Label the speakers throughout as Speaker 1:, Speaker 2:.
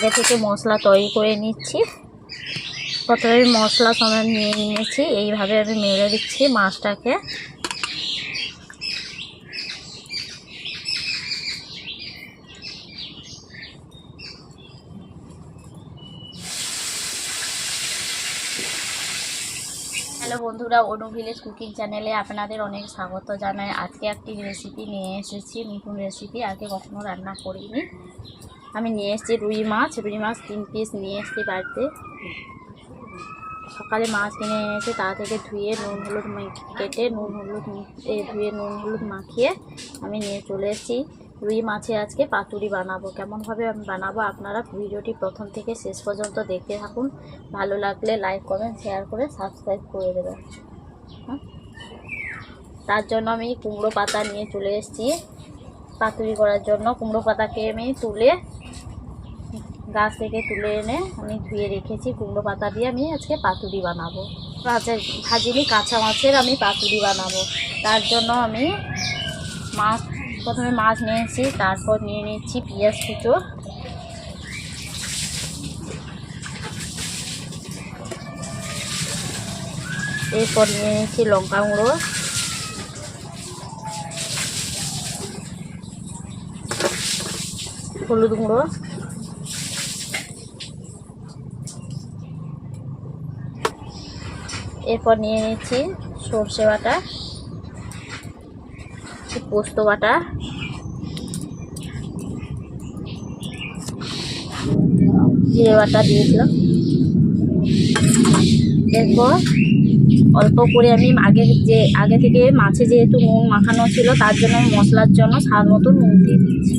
Speaker 1: আগে থেকে মশলা তৈরি করে নিচ্ছি। প্রথমে মশলা সমেত নিয়ে নিয়েছি, এইভাবে আমি মেরে দিচ্ছি মাছটাকে। হ্যালো বন্ধুরা, অনু ভিলেজ কুকিং চ্যানেলে আপনাদের অনেক স্বাগত জানাই। আজকে একটি রেসিপি নিয়ে এসেছি, নতুন রেসিপি, আগে কখনো রান্না করিনি। আমি নিয়ে এসেছি রুই মাছ 3 পিস নিয়ে এসেছি বাড়িতে। সকালে মাছ কিনে এনেছে, তা থেকে ধুয়ে নুন হলুদ কেটে ধুয়ে নুন হলুদ মাখিয়ে আমি নিয়ে চলে এসেছি। রুই মাছে আজকে পাতুরি বানাবো। কেমনভাবে আমি বানাবো আপনারা ভিডিওটি প্রথম থেকে শেষ পর্যন্ত দেখতে থাকুন। ভালো লাগলে লাইক কমেন্ট শেয়ার করে সাবস্ক্রাইব করে দেবেন। তার জন্য আমি কুমড়ো পাতা নিয়ে চলে এসেছি পাতুরি করার জন্য। কুমড়ো পাতাকে আমি গাছ থেকে তুলে এনে আমি ধুয়ে রেখেছি। কুমড়ো পাতা দিয়ে আমি আজকে পাতুরি বানাবো। ভাজিনি কাঁচা মাছের আমি পাতুরি বানাবো। তার জন্য আমি প্রথমে মাছ নিয়েছি, তারপর নিয়ে নিচ্ছি পেঁয়াজ কুচো, এরপর নিয়ে নিচ্ছি লঙ্কা গুঁড়ো, হলুদ গুঁড়ো, এরপর নিয়ে নিচ্ছি সর্ষে বাটা, পোস্ত বাটা, জিরে বাটা দিয়েছিলাম। এরপর অল্প করে আমি আগে থেকে মাছে যেহেতু নুন মাখানো ছিল, তার জন্য মশলার জন্য স্বাদ মতো নুন দিয়ে দিচ্ছি।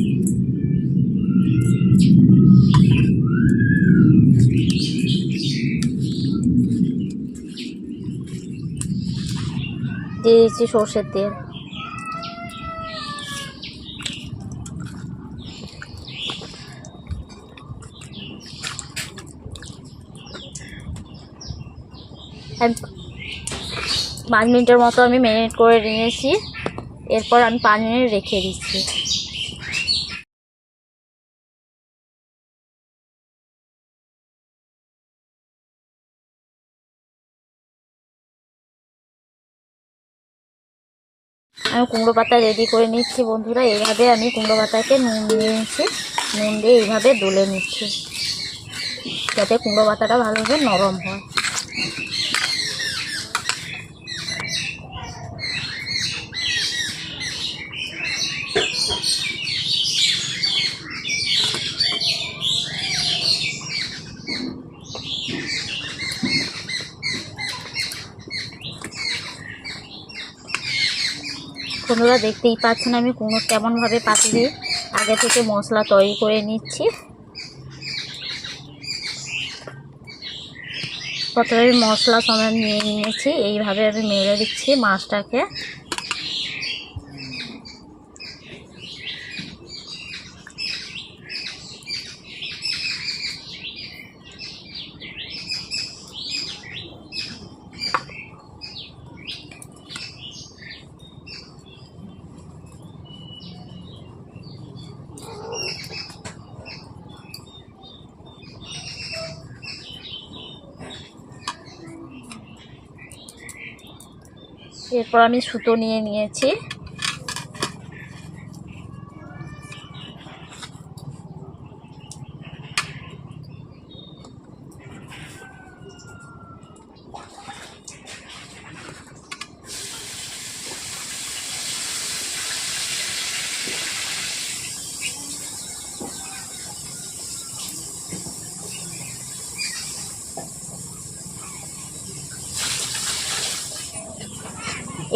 Speaker 1: দিয়ে দিচ্ছি সর্ষের তেল। আমি 5 মিনিটের মতো আমি ম্যারিনেট করে নিয়েছি। এরপর আমি 5 মিনিট রেখে দিচ্ছি। আমি কুমড়ো পাতা রেডি করে নিচ্ছি বন্ধুরা। এইভাবে আমি কুমড়ো পাতাকে নুন দিয়ে নিচ্ছি, নুন দিয়ে এইভাবে ডলে নিচ্ছি যাতে কুমড়ো পাতাটা ভালোভাবে নরম হয়। বন্ধুরা দেখতেই পাচ্ছেন আমি কেমনভাবে পাতুরি আগে থেকে মশলা তৈরি করে নিচ্ছি। প্রথমে মশলা সমেত নিয়ে নিয়েছি, এইভাবে আমি মেরে দিচ্ছি মাছটাকে। এরপর আমি সুতো নিয়ে নিয়েছি।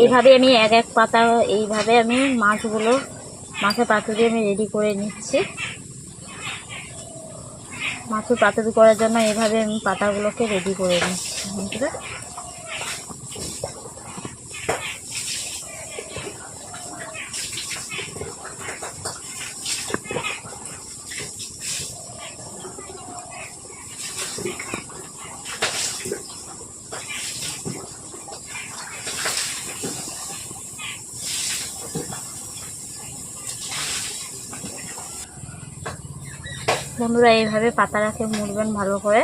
Speaker 1: এইভাবে আমি এক পাতা এইভাবে আমি মাছের পাতুরি আমি রেডি করে নিচ্ছি। মাছের পাতুরি করার জন্য এইভাবে আমি পাতাগুলোকে রেডি করে নিচ্ছি। বন্ধুরা এইভাবে পাতাটাকে মুড়বেন ভালো করে।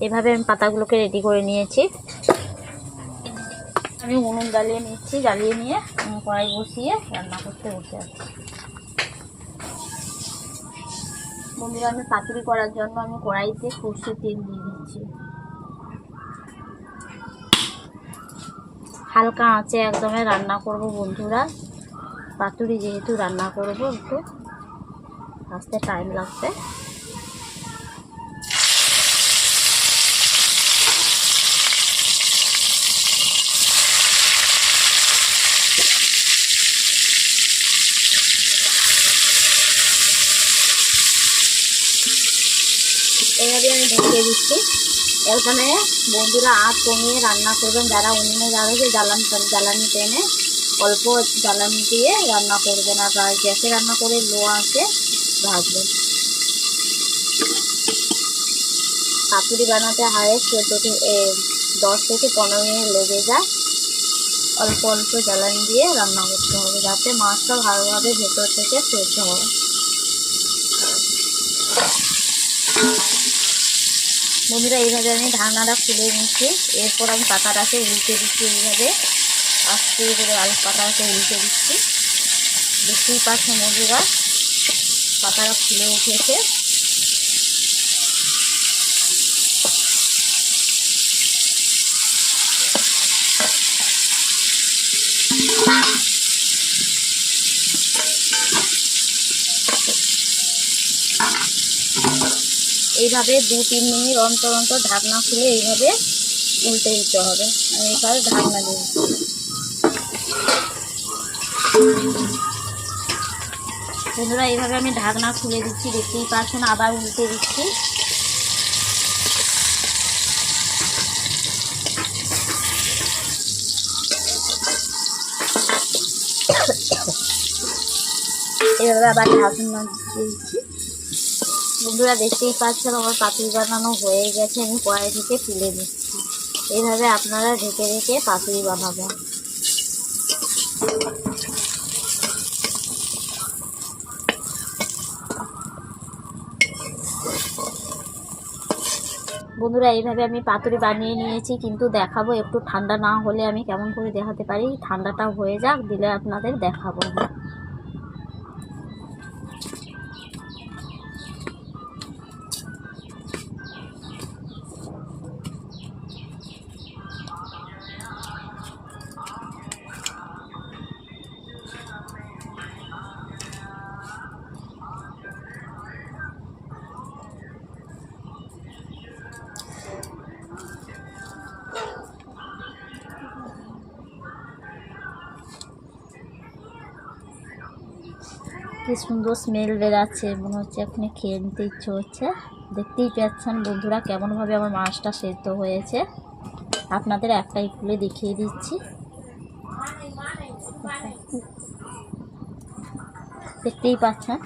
Speaker 1: এভাবে আমি পাতাগুলোকে রেডি করে নিয়েছি। আমি উনুন জ্বালিয়ে নিচ্ছি, জ্বালিয়ে নিয়ে কড়াই বসিয়ে রান্না করতে বসে আছি। বন্ধুরা আমি পাতুরি করার জন্য আমি কড়াইতে সর্ষের তেল দিয়ে দিচ্ছি। হালকা আঁচে একদমই রান্না করব বন্ধুরা। পাতুরি যেহেতু রান্না করব একটু আস্তে টাইম লাগবে। এইভাবে আমি ঢেকে দিচ্ছি। এখানে বন্ধুরা আঁচ কমিয়ে রান্না করবেন। যারা উনুনে জ্বালাবে জ্বালানি টেনে অল্প জ্বালানি দিয়ে রান্না করবেন, আর গ্যাসে রান্না করে লো আঁচে ভাজবেন। পাতুরি বানাতে হাইয়েস্ট 10 থেকে 15 মিনিট লেগে যায়। অল্প অল্প জ্বালানি দিয়ে রান্না করতে হবে যাতে মাছটা ভালোভাবে ভেতর থেকে সেদ্ধ হয়। বন্ধুরা এইভাবে আমি ঢাকনাটা খুলে নিচ্ছি। এরপর আমি পাতাটাকে উল্টে দিচ্ছি। এইভাবে আস্তে করে আলু পাতাটাকে উল্টে দিচ্ছি। দেখতেই পাচ্ছেন বন্ধুরা পাতাটা ফুলে উঠেছে। এইভাবে 2-3 মিনিট অন্তর অন্তর ঢাকনা খুলে এইভাবে উল্টে দিতে হবে। আমি এইভাবে ঢাকনা দিয়ে দিচ্ছি। বন্ধুরা এইভাবে আমি ঢাকনা খুলে দিচ্ছি। দেখতেই পাচ্ছেন আবার উল্টে দিচ্ছি। এইভাবে আবার ঢাকনা দিয়ে দিচ্ছি। বন্ধুরা দেখতেই পাচ্ছেন আমার পাতুরি বানানো হয়ে গেছে। আমি কড়াই থেকে তুলে নিচ্ছি। এইভাবে আপনারা ঢেকে ঢেকে পাতুরি বানাবেন। বন্ধুরা এইভাবে আমি পাতুরি বানিয়ে নিয়েছি, কিন্তু দেখাবো একটু ঠান্ডা না হলে আমি কেমন করে দেখাতে পারি। ঠান্ডাটা হয়ে যাক, দিলে আপনাদের দেখাবো। কি সুন্দর স্মেল বেরাচ্ছে, মনে হচ্ছে এখানে খেয়ে নিতে ইচ্ছে হচ্ছে। দেখতেই পাচ্ছেন বন্ধুরা কেমনভাবে আমার মাছটা সেদ্ধ হয়েছে। আপনাদের একটাই খুলে দেখিয়ে দিচ্ছি। দেখতেই পাচ্ছেন।